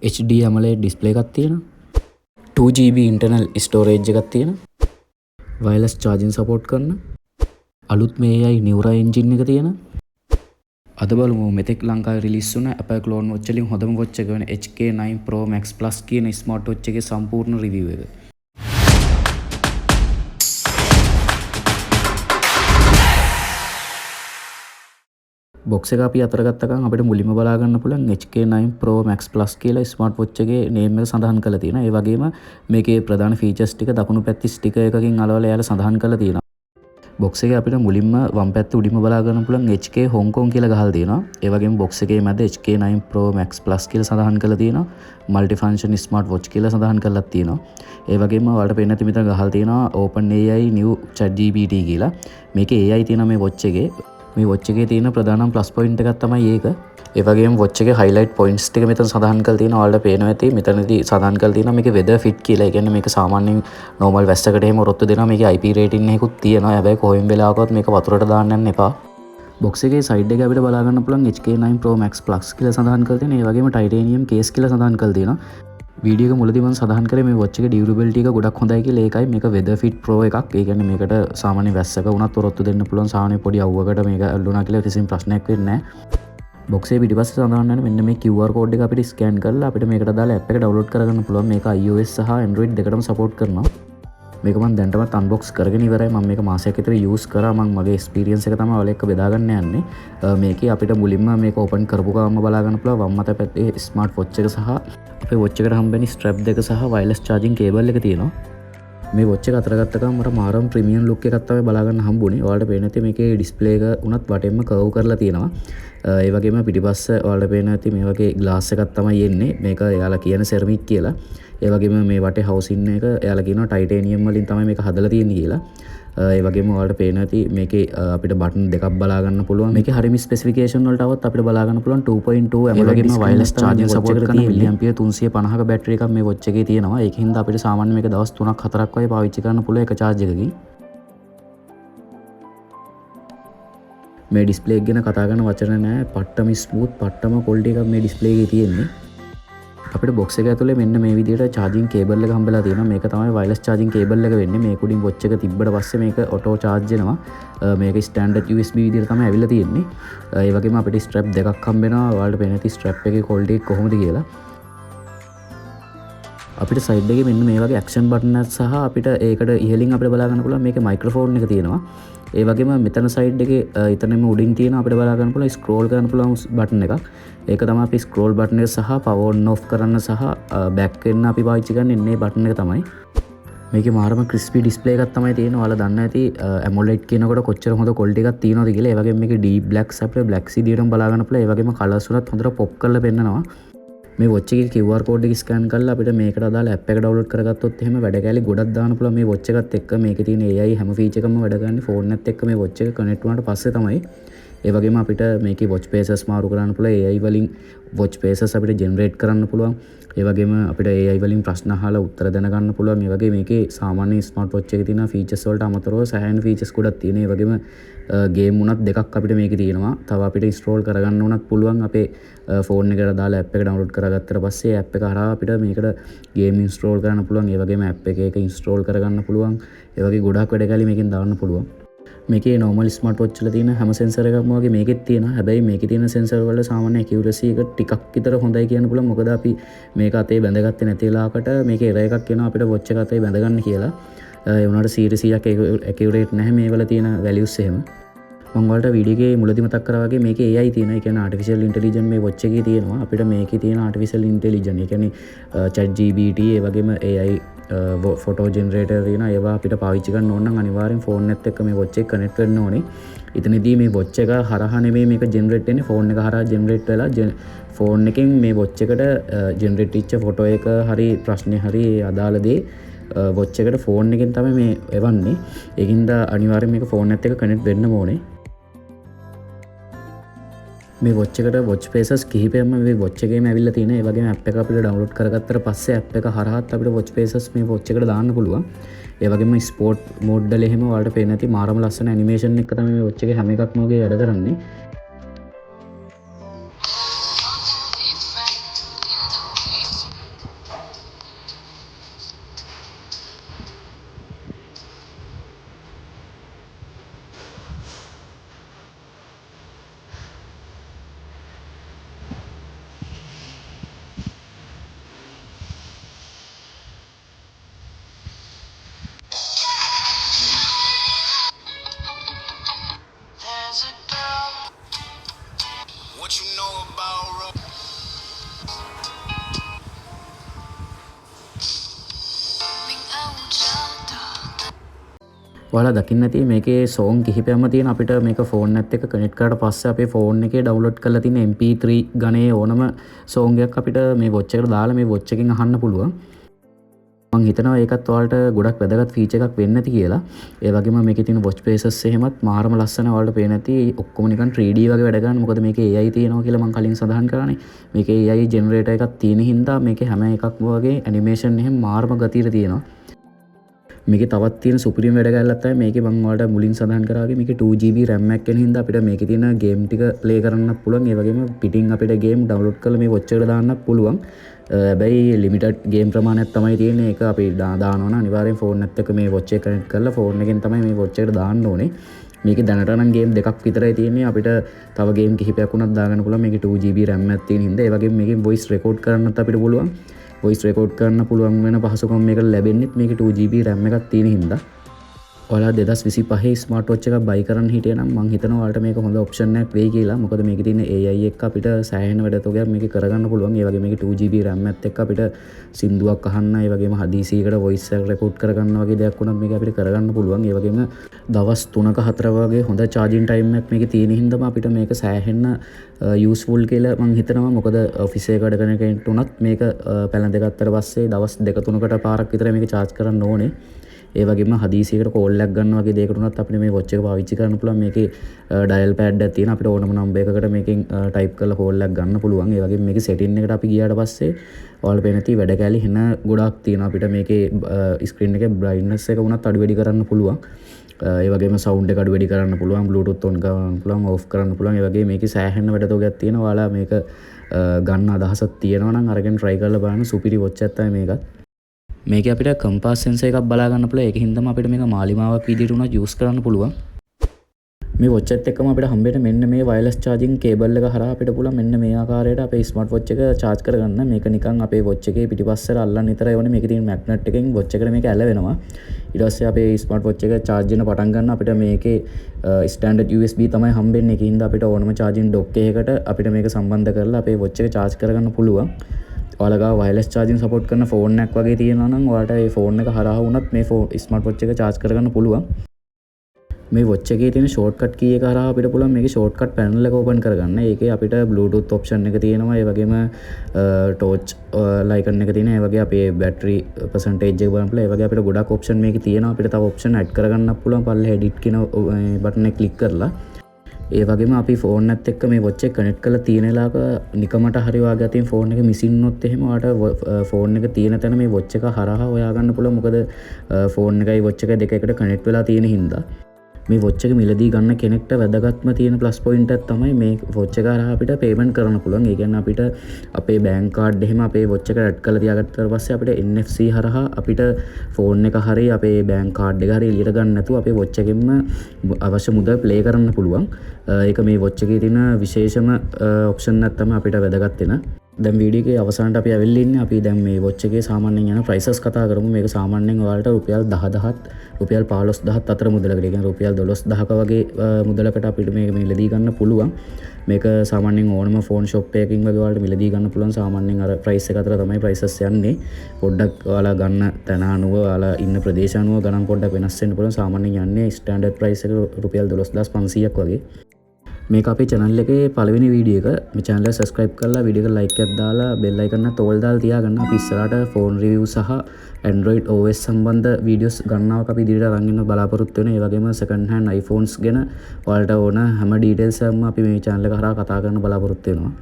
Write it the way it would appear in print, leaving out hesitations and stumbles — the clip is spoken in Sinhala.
HD AMOLED ඩිස්ප්ලේ එකක් තියෙනවා. 2GB internal storage එකක් තියෙනවා. wireless charging support කරන අලුත් මේ AI Neural engine එක තියෙනවා. අද බලමු මෙතෙක් ලංකාවේ රිලීස් වුණ Apple Clone Watch වලින් හොඳම watch එක වෙන HK9 Pro Max Plus කියන ස්මාර්ට් watch එකේ සම්පූර්ණ review එක. බොක්ස් එක අපි අතර ගත්ත ගමන් අපිට මුලින්ම බලා ගන්න පුළුවන් HK9 Pro Max Plus කියලා ස්මාර්ට් වොච් එකේ නේම් එක සඳහන් කරලා තියෙනවා. ඒ වගේම මේකේ ප්‍රධාන ෆීචර්ස් ටික දකුණු පැත්තේ ස්ටිකර් එකකින් අලවලා එයාලා සඳහන් කරලා තියෙනවා. බොක්ස් එකේ අපිට මුලින්ම වම් පැත්තේ උඩින්ම බලා ගන්න පුළුවන් HK Hong Kong කියලා ගහලා තියෙනවා. ඒ වගේම බොක්ස් එකේ මැද HK9 Pro Max Plus කියලා සඳහන් කරලා තියෙනවා. multi function smart watch කියලා සඳහන් කරලා තියෙනවා. ඒ වගේම ඔයාලට පේන්න ඇති මෙතන ගහලා තියෙනවා OpenAI new ChatGPT කියලා. මේකේ AI තියෙනවා මේ watch එකේ. මේ watch එකේ තියෙන ප්‍රධානම plus point එකක් තමයි ඒක. ඒ වගේම watch එකේ highlight points ටික මෙතන සඳහන් කරලා තියෙනවා. ඔයාලට පේනවා ඇති මෙතනදී සඳහන් කරලා තියෙනවා මේකේ weather fit කියලා. ඒ කියන්නේ මේක සාමාන්‍යයෙන් normal වැස්සකට එහෙම ඔරොත්තු දෙනවා. මේකේ IP rating එකකුත් තියෙනවා. හැබැයි කොහෙන් වෙලාවකවත් මේක වතුරට දාන්න යන්න එපා. box එකේ side එක අපිට බලා ගන්න පුළුවන් HK9 Pro Max Plus කියලා සඳහන් කරලා තියෙනවා. ඒ වගේම titanium case කියලා සඳහන් කරලා තියෙනවා. වීඩියෝ එක මුලදී මම සඳහන් කරේ මේ watch එකේ durability එක ගොඩක් හොඳයි කියලා. ඒකයි මේක weather fit pro එකක්. ඒ කියන්නේ මේකට සාමාන්‍ය වැස්සක වුණත් ඔරොත්තු දෙන්න පුළුවන්. සාමාන්‍ය පොඩි අවුවකට මේක ඇල්ලුණා කියලා කිසිම ප්‍රශ්නයක් වෙන්නේ නැහැ. box එකේ පිටිපස්සේ සඳහන් වෙන මෙන්න මේ QR code එක අපිට scan කරලා අපිට මේකට දාලා app එක download කරගන්න පුළුවන්. මේක iOS සහ Android දෙකටම support කරනවා. මේක මම දැන්ටමත් unbox කරගෙන ඉවරයි. මම මේක මාසයක් විතර use කරා. මම මගේ experience එක තමයි ඔයාලා එක්ක බෙදා ගන්න යන්නේ. මේකේ අපිට මුලින්ම මේක open කරපු ගමන්ම බලා ගන්න පුළුවන් වම් අත පැත්තේ smart watch එක සහ අපේ watch එකට හම්බෙන strap දෙක සහ wireless charging cable එක තියෙනවා. මේ watch එක අතර ගත්ත ගමන් මට මාරම් premium look එකක් තමයි බලා ගන්න හම්බුනේ. ඔයාලට පේන ඇති මේකේ display එක උනත් වටෙන්ම curve කරලා තියෙනවා. ඒ වගේම පිටිපස්ස ඔයාලට පේන ඇති මේ වගේ glass එකක් තමයි එන්නේ. මේක එයාලා කියන ceramic කියලා. ඒ වගේම මේ වටේ housing එක එයාලා කියනවා titanium වලින් තමයි මේක හදලා තියෙන්නේ කියලා. ඒ වගේම ඔයාලට පේන ඇති මේකේ අපිට බටන් දෙකක් බලා ගන්න පුළුවන්. මේකේ හරිම ස්පෙસિෆිකේෂන් වලට આવත් අපිට බලා ගන්න පුළුවන් 2.2 AMOLED වගේම wireless charging support කරන milliampere 350ක බැටරි එකක් මේ watch එකේ තියෙනවා. ඒකින්ද අපිට සාමාන්‍ය මේක දවස් 3ක් 4ක් වගේ පාවිච්චි කරන්න පුළුවන් එක charge එකකින්. මේ display එක ගැන කතා කරන වචන නැහැ. පට්ටම smooth පට්ටම quality එකක් මේ display එකේ තියෙන්නේ. අපිට box එක ඇතුලේ මෙන්න මේ විදිහට charging cable එක හම්බෙලා තියෙනවා. මේක තමයි wireless charging cable එක වෙන්නේ. මේක උඩින් watch එක තිබ්බට පස්සේ මේක auto charge වෙනවා. මේක standard USB විදිහට තමයි ඇවිල්ලා තියෙන්නේ. ඒ වගේම අපිට strap දෙකක් හම්බෙනවා. ඔයාලට පේන ඇති strap එකේ quality එක කොහොමද කියලා. අපිට side එකේ මෙන්න මේ වගේ action button එකක් සහ අපිට ඒකට ඉහළින් අපිට බලා ගන්න පුළුවන් මේකේ microphone එක තියෙනවා. ඒ වගේම මෙතන side එකේ එතනම උඩින් තියෙන අපිට බලා ගන්න පුළුවන් scroll කරන්න පුළුවන් button එකක්. ඒක තමයි අපි scroll button එක සහ power on off කරන්න සහ back වෙන්න අපි පාවිච්චි කරන්නේ මේ button එක තමයි. මේකේ මාරම crispy display එකක් තමයි තියෙන්නේ. ඔයාලා දන්න ඇති AMOLED කියනකොට කොච්චර හොඳ quality එකක් තියෙනවද කියලා. ඒ වගේම මේකේ deep blacks අපිට black sea දියරම බලා ගන්න පුළුවන්. ඒ වගේම colors උනත් හොඳට pop කරලා පෙන්නනවා. මේ watch එකේ QR code එක scan කරලා අපිට මේකට අදාළ app එක download කරගත්තොත් එහෙම වැඩ කැලේ ගොඩක් දාන්න පුළුවන්. මේ watch එකත් එක්ක මේකේ තියෙන AI හැම feature එකක්ම වැඩ ගන්න phone එකත් එක්ක මේ watch එක connect වුණාට පස්සේ තමයි. ඒ වගේම අපිට මේකේ watch faces මාරු කරන්න පුළුවන්. AI වලින් watch faces අපිට generate කරන්න පුළුවන්. ඒ වගේම අපිට AI වලින් ප්‍රශ්න අහලා උත්තර දැනගන්න පුළුවන්. ඒ වගේ මේකේ සාමාන්‍ය smart watch එකේ තියෙන features වලට අමතරව සෑහෙන features ගොඩක් තියෙනවා. ඒ වගේම game උනත් දෙකක් අපිට මේකේ තියෙනවා. තව අපිට install කරගන්න උනත් පුළුවන්. අපේ phone එකට දාලා app එක download කරගත්තට පස්සේ app එක හරහා අපිට මේකට game install කරන්න පුළුවන්. ඒ වගේම app එක install කරගන්න පුළුවන්. ඒ වගේ ගොඩක් වැඩ කැලි මේකෙන් දාන්න පුළුවන්. මේකේ normal smart watch වල තියෙන හැම sensor එකක්ම වගේ මේකෙත් තියෙනවා. හැබැයි මේකේ තියෙන sensor වල සාමාන්‍ය accuracy එක ටිකක් විතර හොඳයි කියන්න පුළුවන්. මොකද අපි මේක අතේ බැඳගත්තේ නැති වෙලාවකට මේකේ error එකක් එනවා අපිට watch එක අතේ බැඳගන්න කියලා. ඒ වුණාට 100%ක් accurate නැහැ මේ වල තියෙන values එහෙම. මම ඔයාලට වීඩියෝ එකේ මුලදී මතක් කරා වගේ මේකේ AI තියෙනවා. ඒ කියන්නේ artificial intelligence මේ watch එකේ තියෙනවා. අපිට මේකේ තියෙන artificial intelligence ඒ කියන්නේ ChatGPT ඒ වගේම AI photo generator තියෙනවා. ඒවා අපිට පාවිච්චි කරන්න ඕන නම් අනිවාර්යෙන් phone එකත් එක්ක මේ watch එක connect වෙන්න ඕනේ. එතනදී මේ watch එක හරහා නෙමෙයි මේක generate වෙන්නේ. phone එක හරහා generate වෙලා phone එකෙන් මේ watch එකට generate වෙච්ච photo එක හරි ප්‍රශ්නේ හරි අදාළ දේ watch එකට phone එකෙන් තමයි මේ එවන්නේ. ඒකින්ද අනිවාර්යෙන් මේක phone එකත් එක්ක connect වෙන්න ඕනේ. මේ watch එකට watch faces කිහිපයක්ම මේ watch එකේම ඇවිල්ලා තියෙනවා. ඒ වගේම app එක අපිට download කරගත්තට පස්සේ app එක හරහාත් අපිට watch faces මේ watch එකට දාන්න පුළුවන්. ඒ වගේම sport mode වල එහෙම ඔයාලට පේන ඇති මාරම ලස්සන animation එක තමයි මේ watch එකේ හැම එකක්ම වගේ වැඩ කරන්නේ. ඔයාලා දකින්න ඇති මේකේ සෝන් කිහිපයක්ම තියෙන අපිට මේක ෆෝන් එකත් එක්ක කනෙක්ට් කරාට පස්සේ අපේ ෆෝන් එකේ ඩවුන්ලෝඩ් කරලා තියෙන MP3 ගණයේ ඕනම සෝන් එකක් අපිට මේ වොච් එකට දාලා මේ වොච් එකෙන් අහන්න පුළුවන්. මං හිතනවා ඒකත් ඔයාලට ගොඩක් වැදගත් ෆීචර් එකක් වෙන්න ඇති කියලා. ඒ වගේම මේකේ තියෙන වොච් ෆේසස් එහෙමත් මාරම ලස්සන ඔයාලට පේන්න ඇති. ඔක්කොම නිකන් 3D වගේ වැඩ ගන්න. මොකද මේකේ AI තියෙනවා කියලා මං කලින් සඳහන් කරානේ. මේකේ AI ජෙනරේටර් එකක් තියෙන හින්දා මේකේ හැම එකක්ම වගේ ඇනිමේෂන් එහෙම මාරම ගතියට තියෙනවා. මේකේ තවත් තියෙන සුපිරිම වැඩ ගැල්ලක් තමයි මේකේ මම ඔයාලට මුලින් සඳහන් කරා වගේ මේකේ 2GB RAM එකක් වෙන හින්දා අපිට මේකේ තියෙන ගේම් ටික ප්ලේ කරන්නත් පුළුවන්. ඒ වගේම පිටින් අපිට ගේම් ඩවුන්ලෝඩ් කරලා මේ වොච් එකට දාන්නත් පුළුවන්. හැබැයි ලිමිටඩ් ගේම් ප්‍රමාණයක් තමයි තියෙන්නේ. ඒක අපි දානවා නම් අනිවාර්යෙන් ෆෝන් එකත් එක්ක මේ වොච් එක කනෙක්ට් කරලා ෆෝන් එකෙන් තමයි මේ වොච් එකට දාන්න ඕනේ. මේකේ දැනට නම් ගේම් දෙකක් විතරයි තියෙන්නේ. අපිට තව ගේම් කිහිපයක් උනත් දාගන්න පුළුවන්. මේකේ 2GB RAM එකක් තියෙන හින්දා. ඒ වගේම මේකෙන් වොයිස් රෙකෝඩ් කරන්නත් අපිට පුළුවන්. වොයිස් රෙකෝඩ් කරන්න පුළුවන් වෙන පහසුකම් මේක ලැබෙන්නේ මේකේ 2GB RAM එකක් තියෙන හින්දා. ඔයාලා 2025 ස්මාර්ට් වොච් එකක් බයි කරන්න හිටියේ නම් මං හිතනවා ඔයාලට මේක හොඳ ඔප්ෂන් එකක් වෙයි කියලා. මොකද මේකේ තියෙන AI එක අපිට සෑහෙන වැඩතෝගයක් මේක කරගන්න පුළුවන්. ඒ වගේ මේකේ 2GB RAM එකත් එක්ක අපිට සින්දුවක් අහන්න, ඒ වගේම හදිසියකට වොයිස් එක රෙකෝඩ් කරගන්න වගේ දෙයක් වුණත් මේක අපිට කරගන්න පුළුවන්. ඒ වගේම දවස් 3ක 4 වගේ හොඳ charging time එකක් මේකේ තියෙන හින්දාම අපිට මේක සෑහෙන යූස්ෆුල් කියලා මං හිතනවා. මොකද ඔෆිස් එකක වැඩ කරන කෙනෙක්ට උනත් මේක පැලඳ ගත්තට පස්සේ දවස් 2-3කට පාරක් විතර මේක charge කරන්න ඕනේ. ඒ වගේම හදිසියකට කෝල් එකක් ගන්න වගේ දෙයකට උනත් අපිට මේ වොච් එක පාවිච්චි කරන්න පුළුවන්. මේකේ ඩයල් පෑඩ් එකක් තියෙන අපිට ඕනම නම්බර් එකකට මේකෙන් ටයිප් කරලා කෝල් එකක් ගන්න පුළුවන්. ඒ වගේම මේකේ සෙටින් එකට අපි ගියාට පස්සේ ඔයාලට පේන ඇති වැඩ කැලි වෙන ගොඩක් තියෙනවා. අපිට මේකේ ස්ක්‍රීන් එකේ බ්‍රයිට්නස් එක උනත් අඩු වැඩි කරන්න පුළුවන්. ඒ වගේම සවුන්ඩ් එක අඩු වැඩි කරන්න පුළුවන්. බ්ලූටූත් ඔන් කරන්න පුළුවන්, ඕෆ් කරන්න පුළුවන්. ඒ වගේ මේකේ සෑහෙන වැඩතෝගයක් තියෙනවා. ඔයාලා මේක ගන්න අදහසක් තියෙනවා නම් අරගෙන try කරලා බලන්න. සුපිරි වොච් එකක් තමයි මේකත්. මේක අපිට කම්පාස් සෙන්සර් එකක් බලා ගන්න පුළුවන්. ඒක හින්දාම අපිට මේක මාලිමාවක් විදිහට උනත් යූස් කරන්න පුළුවන්. මේ වොච් එකත් එක්කම අපිට හම්බෙන්නේ මෙන්න මේ වයර්ලස් charging cable එක හරහා අපිට පුළුවන් මෙන්න මේ ආකාරයට අපේ ස්මාර්ට් වොච් එක charge කරගන්න. මේක නිකන් අපේ වොච් එකේ පිටිපස්සට අල්ලන්න විතරයි ඕනේ. මේකේ තියෙන මැග්නට් එකෙන් වොච් එකට මේක ඇලවෙනවා. ඊට පස්සේ අපේ ස්මාර්ට් වොච් එක charge වෙන පටන් ගන්න අපිට මේකේ ස්ටෑන්ඩඩ් USB තමයි හම්බෙන්නේ. ඒකින් හින්දා අපිට ඕනම charging dock එකකට අපිට මේක සම්බන්ධ කරලා අපේ වොච් එක charge කරගන්න පුළුවන්. ඔයාලගා වයර්ලස් charging support කරන ෆෝන් එකක් වගේ තියෙනවා නම් ඔයාලට ඒ ෆෝන් එක හරහා වුණත් මේ ස්මාර්ට් වොච් එක charge කරගන්න පුළුවන්. මේ වොච් එකේ තියෙන ෂෝට්කට් කී එක හරහා අපිට පුළුවන් මේකේ ෂෝට්කට් පැනල් එක ඕපන් කරගන්න. ඒකේ අපිට බ්ලූටූත් ඔප්ෂන් එක තියෙනවා. ඒ වගේම ටෝච් ලයිකන් එක තියෙනවා. ඒ වගේ අපේ බැටරි පර්සන්ටේජ් එක බලන්න පුළුවන්. ඒ වගේ අපිට ගොඩක් ඔප්ෂන් මේකේ තියෙනවා. අපිට තව ඔප්ෂන් ඇඩ් කරගන්නත් පුළුවන්. පල්ලේ එඩිට් කියන බටන් එක ක්ලික් කරලා ඒ වගේම අපි ෆෝන් එකත් එක්ක මේ වොච් එක කනෙක්ට් කරලා තියෙන වෙලාවක නිකමට හරි වාගේ අතින් ෆෝන් එක මිසින් වුණොත් එහෙම ඔයාලට ෆෝන් එක තියෙන තැන මේ වොච් එක හරහා හොයාගන්න පුළුවන්. මොකද ෆෝන් එකයි වොච් එක දෙක එකට කනෙක්ට් වෙලා තියෙන හින්දා මේ වොච් එක මිලදී ගන්න කෙනෙක්ට වැදගත්ම තියෙන ප්ලස් පොයින්ට් එක තමයි මේ වොච් එක හරහා අපිට පේමන්ට් කරන්න පුළුවන්. ඒ කියන්නේ අපිට අපේ බැංක් කාඩ් එහෙම අපේ වොච් එකට ඇඩ් කරලා තියාගත්තාට පස්සේ අපිට NFC හරහා අපිට ෆෝන් එක හරි අපේ බැංක් කාඩ් එක හරි එළියට ගන්න නැතුව අපේ වොච් එකෙන්ම අවශ්‍ය මුදල් ප්ලේ කරන්න පුළුවන්. ඒක මේ වොච් එකේ තියෙන විශේෂම ඔප්ෂන් එකක් තමයි අපිට වැදගත් වෙන. දැන් වීඩියෝ එකේ අවසානට අපි ඇවිල්ලා ඉන්නේ. අපි දැන් මේ වොච් එකේ සාමාන්‍යයෙන් යන ප්‍රයිසස් කතා කරමු. මේක සාමාන්‍යයෙන් ඔයාලට රුපියල් 10000ත් රුපියල් 15000ත් අතර මුදලකට, ඒ කියන්නේ රුපියල් 12000ක වගේ මුදලකට අපිට මේක මිලදී ගන්න පුළුවන්. මේක සාමාන්‍යයෙන් ඕනම ෆෝන් ෂොප් එකකින් වගේ ඔයාලට මිලදී ගන්න පුළුවන්. සාමාන්‍යයෙන් අර ප්‍රයිස් එක අතර තමයි ප්‍රයිසස් යන්නේ. පොඩ්ඩක් ඔයාලා ගන්න තැන අනුව ඔයාලා ඉන්න ප්‍රදේශ අනුව ගණන් පොඩ්ඩක් වෙනස් වෙන්න පුළුවන්. සාමාන්‍යයෙන් යන්නේ ස්ටෑන්ඩඩ් ප්‍රයිස් එක රුපියල් 12500ක් වගේ. මේක අපේ channel එකේ පළවෙනි වීඩියෝ එක. මේ channel එක subscribe කරලා වීඩියෝ එක like එකක් දාලා bell icon එකත් all දාලා තියාගන්න. අපි ඉස්සරහට phone review සහ Android OS සම්බන්ධ videos ගණනාවක් අපි ඉදිරියට අරන් යන්න බලාපොරොත්තු වෙනවා. ඒ වගේම second hand iPhones ගැන ඔයාලට ඕන හැම details එකක්ම අපි මේ channel එක හරහා කතා කරන්න බලාපොරොත්තු වෙනවා.